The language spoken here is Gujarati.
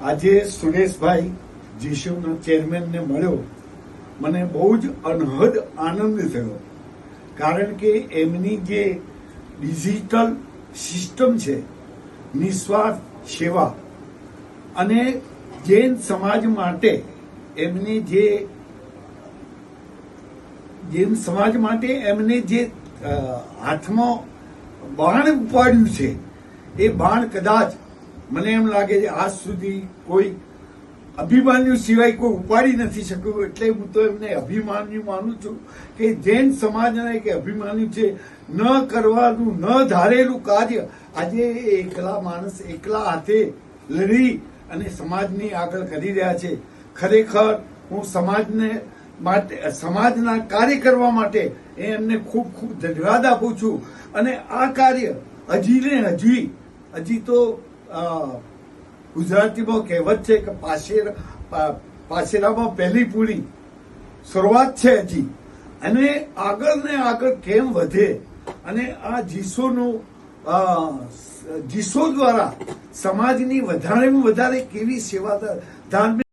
આજે સુરેશભાઈ જીશુના ચેરમેનને મળ્યો, મને બહુ જ અનહદ આનંદ થયો. કારણ કે એમની જે ડિજિટલ સિસ્ટમ છે, નિસ્વાર્થ સેવા અને જૈન સમાજ માટે એમને જે હાથમાં બાણ ઉપાડ્યું છે, એ બાણ કદાચ મને એમ લાગે છે આજ સુધી કોઈ અભિમાન્યુ સિવાય કોઈ ઉપાડી નથી શક્યું. એટલે હું તો એમને અભિમાન્યુ માનું છું કે જૈન સમાજને કે અભિમાન્યુ છે. ન કરવાનું ન ધારેલું કાર્ય આજે એકલા માણસ એકલા હાથે લડી અને સમાજની આગળ કરી રહ્યા છે. ખરેખર હું સમાજના કાર્ય કરવા માટે એમને ખૂબ ખૂબ ધન્યવાદ આપું છું. અને આ કાર્ય હજી તો ગુજરાતીમાં કહેવત છે કે પાછેરામાં પહેલી પૂરી શરૂઆત છે હજી, અને આગળ ને આગળ કેમ વધે અને આ જીસો દ્વારા સમાજની વધારેમાં વધારે કેવી સેવા ધાર્મિક